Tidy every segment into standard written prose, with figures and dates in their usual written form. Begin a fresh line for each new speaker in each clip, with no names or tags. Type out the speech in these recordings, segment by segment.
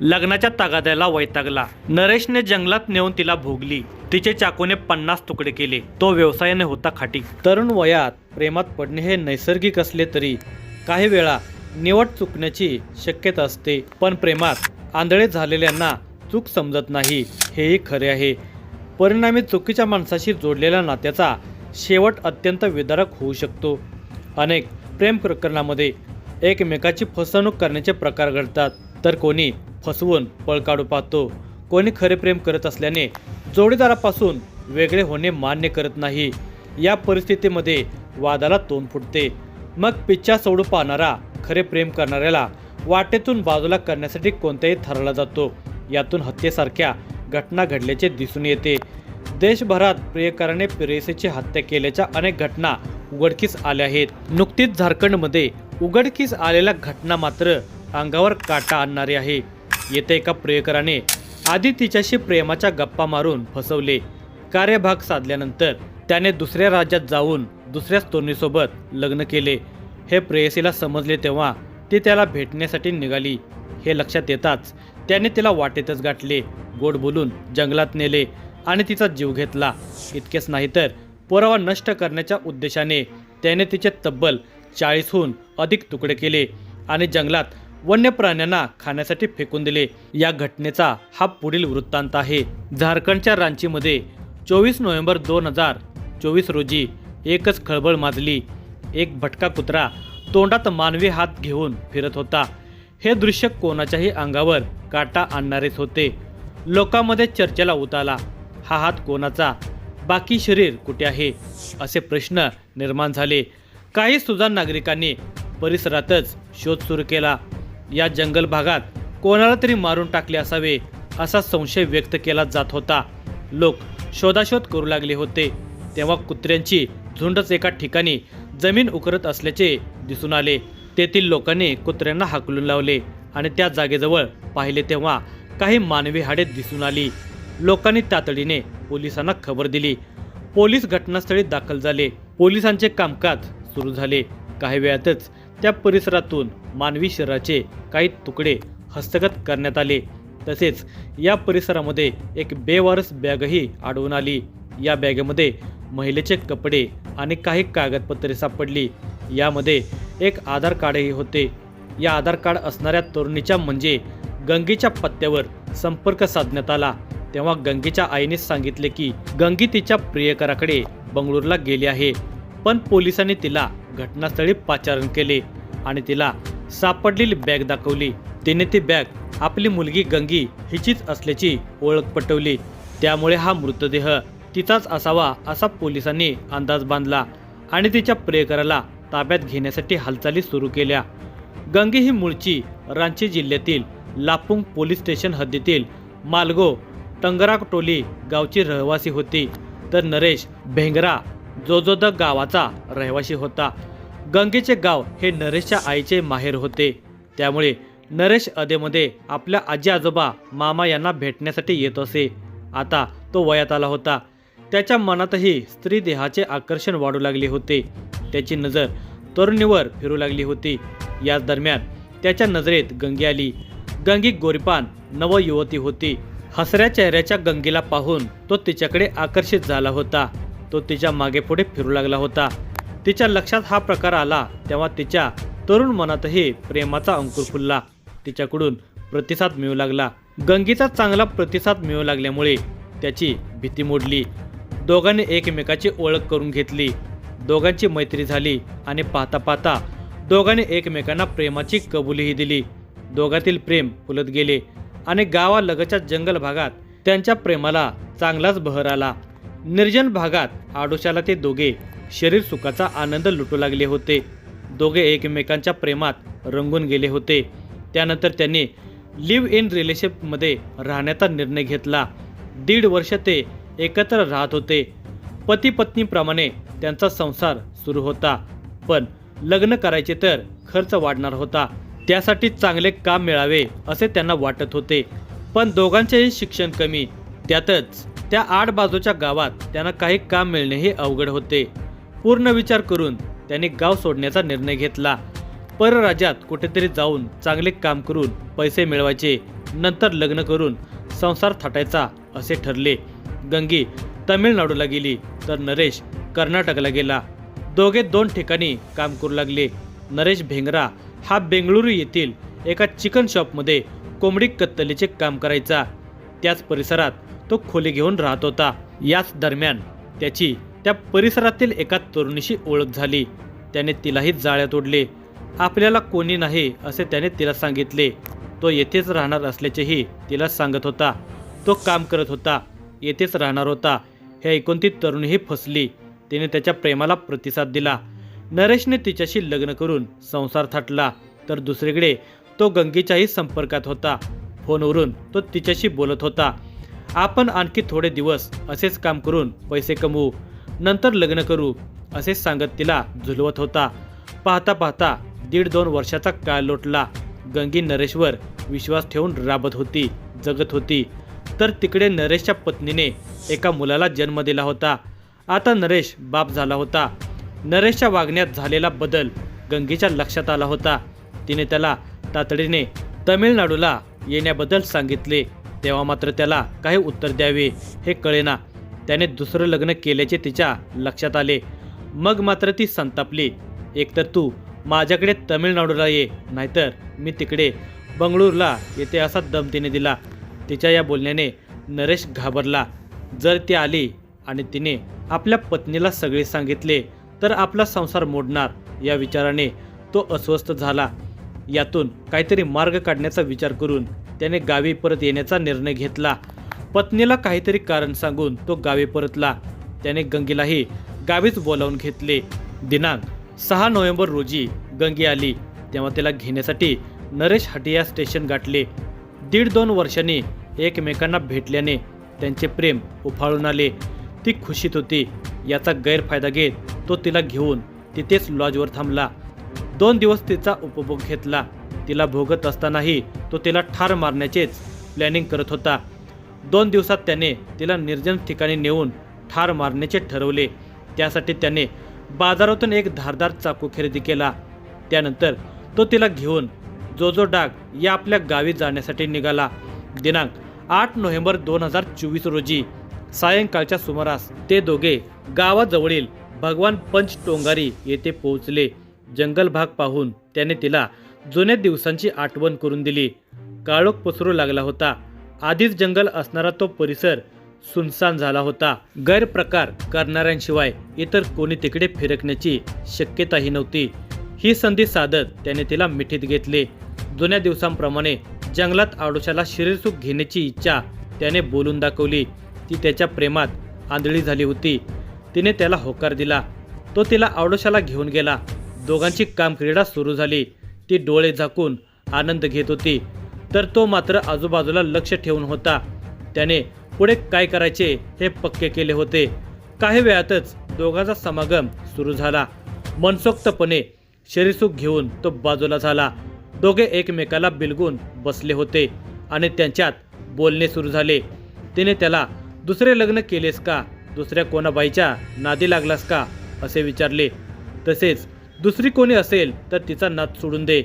लग्नाच्या तगाद्याला वैतागला। नरेशने जंगलात नेऊन तिला भोगली। तिचे चाकूने 50 तुकडे केले। तो व्यवसायाने होता खाटी। तरुण वयात प्रेमात पडणे हे नैसर्गिक असले तरी काही वेळा निवड चुकण्याची शक्यता असते। पण प्रेमात आंधळे झालेल्यांना चूक समजत नाही, हेही खरे आहे। परिणामी चुकीच्या माणसाशी जोडलेल्या नात्याचा शेवट अत्यंत विदारक होऊ शकतो। अनेक प्रेम प्रकरणामध्ये एकमेकाची फसवणूक करण्याचे प्रकार घडतात, तर कोणी फसवून पळ काढू पाहतो। कोणी खरे प्रेम करत असल्याने जोडीदारापासून वेगळे होणे मान्य करत नाही। या परिस्थितीमध्ये वादाला तोंड फुटते। मग पिच्छा सोडू पाहणारा खरे प्रेम करणाऱ्याला वाटेतून बाजूला करण्यासाठी कोणत्याही थराला जातो। यातून हत्येसारख्या घटना घडल्याचे दिसून येते। देशभरात प्रियकराने प्रेयसीची हत्या केल्याच्या अनेक घटना उघडकीस आल्या आहेत। नुकतीच झारखंडमध्ये उघडकीस आलेल्या घटना मात्र अंगावर काटा आणणारी आहे। येथे एका प्रियकराने आधी तिच्याशी प्रेमाच्या गप्पा मारून फसवले। कार्यभाग साधल्यानंतर त्याने दुसऱ्या राज्यात जाऊन दुसऱ्याच तरुणीसोबत लग्न केले। हे प्रेयसीला समजले तेव्हा ती त्याला भेटण्यासाठी निघाली। हे लक्षात येताच त्याने तिला वाटेतच गाठले, गोड बोलून जंगलात नेले आणि तिचा जीव घेतला। इतकेच नाही तर पुरावा नष्ट करण्याच्या उद्देशाने त्याने तिचे तब्बल 40हून अधिक तुकडे केले आणि जंगलात वन्य प्राण्यांना खाण्यासाठी फेकून दिले। या घटनेचा हा पुढील वृत्तांत आहे। झारखंडच्या रांचीमध्ये 24 नोव्हेंबर 2024 रोजी एकच खळबळ माजली। एक भटका कुत्रा तोंडात मानवी हात घेऊन फिरत होता। हे दृश्य कोणाच्याही अंगावर काटा आणणारेच होते। लोकांमध्ये चर्चेला उताला, हा हात कोणाचा, बाकी शरीर कुठे आहे, असे प्रश्न निर्माण झाले। काही सुजाण नागरिकांनी परिसरातच शोध सुरू केला। या जंगल भागात कोणाला तरी मारून टाकले असावे असा संशय व्यक्त केला जात होता। लोक शोधाशोध करू लागले होते तेव्हा कुत्र्यांची झुंडच एका ठिकाणी जमीन उकरत असल्याचे दिसून आले। तेथील लोकांनी कुत्र्यांना हाकलून लावले आणि त्या जागेजवळ पाहिले तेव्हा काही मानवी हाडे दिसून आली। लोकांनी तातडीने पोलिसांना खबर दिली। पोलीस घटनास्थळी दाखल झाले। पोलिसांचे कामकाज सुरू झाले। काही वेळातच त्या परिसरातून मानवी शरीराचे काही तुकडे हस्तगत करण्यात आले। तसेच या परिसरामध्ये एक बेवारस बॅगही आढळून आली। या बॅगेमध्ये महिलेचे कपडे आणि काही कागदपत्रे सापडली। यामध्ये एक आधार कार्डही होते। या आधार कार्ड असणाऱ्या तरुणीच्या म्हणजे गंगीच्या पत्त्यावर संपर्क साधण्यात आला तेव्हा गंगीच्या आईने सांगितले की गंगी तिच्या प्रियकराकडे बंगळूरला गेली आहे। पण पोलिसांनी तिला घटनास्थळी पाचारण केले आणि तिला सापडलेली बॅग दाखवली। तिने ती बॅग आपली मुलगी गंगी हिचीच असल्याची ओळख पटवली। त्यामुळे हा मृतदेह तिचाच असावा असा पोलिसांनी अंदाज बांधला आणि तिच्या प्रियकराला ताब्यात घेण्यासाठी हालचाली सुरू केल्या। गंगी ही मूळची रांची जिल्ह्यातील लापुंग पोलीस स्टेशन हद्दीतील मालगो टंगराटोली गावची रहिवासी होती, तर नरेश भेंगरा जोजोद गावाचा रहिवासी होता। गंगेचे गाव हे नरेशच्या आईचे माहेर होते। त्यामुळे नरेश अधेमध्ये आपल्या आजी आजोबा मामा यांना भेटण्यासाठी येत असे। आता तो वयात आला होता। त्याच्या मनातही स्त्री देहाचे आकर्षण वाढू लागले होते। त्याची नजर तरुणीवर फिरू लागली होती। याच दरम्यान त्याच्या नजरेत गंगी आली। गंगी गोरीपान नवयुवती होती। हसऱ्या चेहऱ्याच्या गंगीला पाहून तो तिच्याकडे आकर्षित झाला होता। तो तिच्या मागे पुढे फिरू लागला होता। तिच्या लक्षात हा प्रकार आला तेव्हा तिच्या तरुण मनातही प्रेमाचा अंकुर फुलला। तिच्याकडून प्रतिसाद मिळू लागला। गंगीचा चांगला प्रतिसाद मिळू लागल्यामुळे त्याची भीती मोडली। दोघांनी एकमेकाची ओळख करून घेतली। दोघांची मैत्री झाली आणि पाहता पाहता दोघांनी एकमेकांना प्रेमाची कबुलीही दिली। दोघातील प्रेम फुलत गेले आणि गावालगतच्या जंगल भागात त्यांच्या प्रेमाला चांगलाच बहर आला। निर्जन भागात आडोशाला ते दोघे शरीर सुखाचा आनंद लुटू लागले होते। दोघे एकमेकांच्या प्रेमात रंगून गेले होते। त्यानंतर त्यांनी लिव्ह इन रिलेशनशिपमध्ये राहण्याचा निर्णय घेतला। 1.5 वर्ष ते एकत्र राहत होते। पती पत्नीप्रमाणे त्यांचा संसार सुरू होता। पण लग्न करायचे तर खर्च वाढणार होता। त्यासाठी चांगले काम मिळावे असे त्यांना वाटत होते। पण दोघांचेही शिक्षण कमी, त्यातच त्या आडबाजूच्या गावात त्यांना काही काम मिळणेही अवघड होते। पूर्ण विचार करून त्यांनी गाव सोडण्याचा निर्णय घेतला। परराज्यात कुठेतरी जाऊन चांगले काम करून पैसे मिळवायचे नंतर लग्न करून संसार थाटायचा असे ठरले. गंगी तमिळनाडूला गेली तर नरेश कर्नाटकला गेला. दोघे 2 ठिकाणी काम करू लागले. नरेश भेंगरा हा बेंगळुरू येथील एका चिकन शॉपमध्ये कोंबडी कत्तलीचे काम करायचा. त्याच परिसरात तो खोली घेऊन राहत होता. याच दरम्यान त्याची त्या परिसरातील एका तरुणीशी ओळख झाली. त्याने तिलाही जाळ्यात ओढले. आपल्याला कोणी नाही असे त्याने तिला सांगितले. तो येथेच राहणार असल्याचेही तिला सांगत होता. तो काम करत होता, येथेच राहणार होता हे ऐकून ती तरुणीही फसली. तिने त्याच्या प्रेमाला प्रतिसाद दिला. नरेशने तिच्याशी लग्न करून संसार थाटला. तर दुसरीकडे तो गंगेच्याही संपर्कात होता. फोनवरून तो तिच्याशी बोलत होता. आपण आणखी थोडे दिवस असेच काम करून पैसे कमवू, नंतर लग्न करू असे सांगत तिला झुलवत होता. पाहता पाहता 1.5-2 वर्षाचा काळ लोटला. गंगी नरेशवर विश्वास ठेवून राबत होती, जगत होती. तर तिकडे नरेशच्या पत्नीने एका मुलाला जन्म दिला होता. आता नरेश बाप झाला होता. नरेशच्या वागण्यात झालेला बदल गंगीच्या लक्षात आला होता. तिने त्याला तातडीने तमिळनाडूला येण्याबद्दल सांगितले. तेव्हा मात्र त्याला काही उत्तर द्यावे हे कळेना. त्याने दुसरं लग्न केल्याचे तिच्या लक्षात आले. मग मात्र ती संतापली. एकतर तू माझ्याकडे तमिळनाडूला ये, नाहीतर मी तिकडे बंगळुरूला येते असा दम तिने दिला. तिच्या या बोलण्याने नरेश घाबरला. जर ती आली आणि तिने आपल्या पत्नीला सगळे सांगितले तर आपला संसार मोडणार या विचाराने तो अस्वस्थ झाला. यातून काहीतरी मार्ग काढण्याचा विचार करून त्याने गावी परत येण्याचा निर्णय घेतला. पत्नीला काहीतरी कारण सांगून तो गावी परतला. त्याने गंगीलाही गावीच बोलावून घेतले. दिनांक 6 नोव्हेंबर रोजी गंगी आली. तेव्हा तिला घेण्यासाठी नरेश हटिया स्टेशन गाठले. 1.5-2 वर्षांनी एकमेकांना भेटल्याने त्यांचे प्रेम उफाळून आले. ती खुशीत होती. याचा गैरफायदा घेत तो तिला घेऊन तिथेच लॉजवर थांबला. 2 दिवस तिचा उपभोग घेतला. तिला भोगत असतानाही तो तिला ठार मारण्याचेच प्लॅनिंग करत होता. 2 दिवसात त्याने तिला निर्जन ठिकाणी नेऊन ठार मारण्याचे ठरवले. त्यासाठी त्याने बाजारातून एक धारदार चाकू खरेदी केला. त्यानंतर तो तिला घेऊन जोजो डाग या आपल्या गावी जाण्यासाठी निघाला. दिनांक 8 नोव्हेंबर 2024 रोजी सायंकाळच्या सुमारास ते दोघे गावाजवळील भगवान पंच टोंगारी येथे पोहोचले. जंगल भाग पाहून त्याने तिला जुन्या दिवसांची आठवण करून दिली. काळोख पसरू लागला होता. आधीच जंगल असणारा तो परिसर सुनसान झाला होता. गैरप्रकार करणाऱ्यांशिवाय इतर कोणी तिकडे फिरकण्याची शक्यताही नव्हती. ही संधी साधत त्याने तिला मिठीत घेतले. जुन्या दिवसांप्रमाणे जंगलात आडोशाला शरीरसुख घेण्याची इच्छा त्याने बोलून दाखवली. ती त्याच्या प्रेमात आंधळी झाली होती. तिने त्याला होकार दिला. तो तिला आडोशाला घेऊन गेला. दोघांची कामक्रीडा सुरू झाली. ती डोळे झाकून आनंद घेत होती, तर तो मात्र आजूबाजूला लक्ष ठेवून होता. त्याने पुढे काय करायचे हे पक्के केले होते. काही वेळातच दोघांचा समागम सुरू झाला. मनसोक्तपणे शरीरसुख घेऊन तो बाजूला झाला. दोघे एकमेकाला बिलगून बसले होते आणि त्यांच्यात बोलणे सुरू झाले. तिने त्याला दुसरे लग्न केलेस का, दुसऱ्या कोणा बाईच्या नादी लागलास का असे विचारले. तसेच दुसरी कोणी असेल तर तिचा नाद सोडून दे,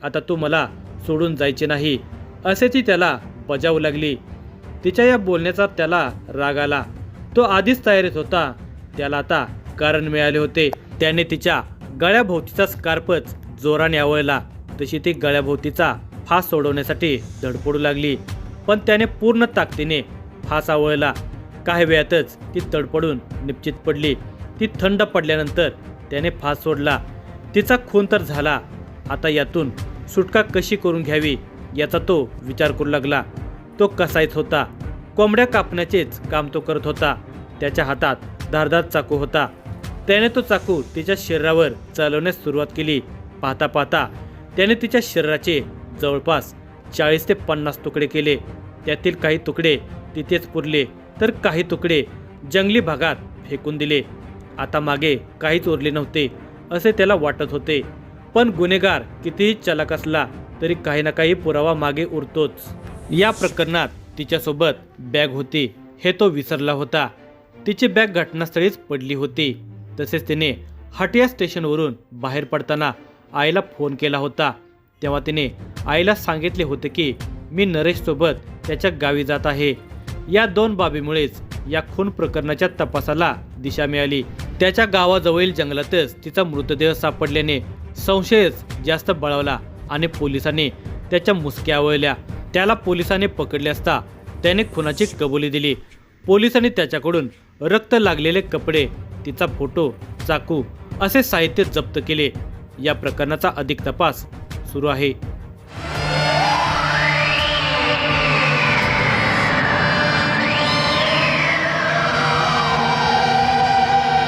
आता तू मला सोडून जायचे नाही असे ती त्याला बजावू लागली. तिच्या या बोलण्याचा त्याला राग आला. तो आधीच तयारीत होता. त्याला आता कारण मिळाले होते. त्याने तिच्या गळ्याभोवतीचा स्कार्पच जोराने आवळला. तशी ती गळ्याभोवतीचा फास सोडवण्यासाठी धडपडू लागली, पण त्याने पूर्ण ताकदीने फास आवळला. काही वेळातच ती तडपडून निश्चित पडली. ती थंड पडल्यानंतर त्याने फास सोडला. तिचा खून तर झाला. आता यातून सुटका कशी करून घ्यावी याचा तो विचार करू लागला. तो कसायच होता. कोंबड्या कापण्याचेच काम तो करत होता. त्याच्या हातात धारदार चाकू होता. त्याने तो चाकू तिच्या शरीरावर चालवण्यास सुरुवात केली. पाहता पाहता त्याने तिच्या शरीराचे जवळपास 40 ते 50 तुकडे केले. त्यातील काही तुकडे तिथेच पुरले, तर काही तुकडे जंगली भागात फेकून दिले. आता मागे काहीच उरले नव्हते असे त्याला वाटत होते. पण गुन्हेगार कितीही चालाक असला तरी काही ना काही पुरावा मागे उरतोच. या प्रकरणात तिच्यासोबत बॅग होती हे तो विसरला होता. तिची बॅग घटनास्थळीच पडली होती. तसेच तिने हटिया स्टेशनवरून बाहेर पडताना आईला फोन केला होता. तेव्हा तिने आईला सांगितले होते की मी नरेश सोबत त्याच्या गावी जात आहे. या दोन बाबीमुळेच या खून प्रकरणाच्या तपासाला दिशा मिळाली. त्याच्या गावाजवळील जंगलातच तिचा मृतदेह सापडल्याने संशयच जास्त बळावला आणि पोलिसांनी त्याच्या मुसक्या आवळल्या. त्याला पोलिसांनी पकडले असता त्याने खुनाची कबुली दिली. पोलिसांनी त्याच्याकडून रक्त लागलेले कपडे, तिचा फोटो, चाकू असे साहित्य जप्त केले. या प्रकरणाचा अधिक तपास सुरू आहे.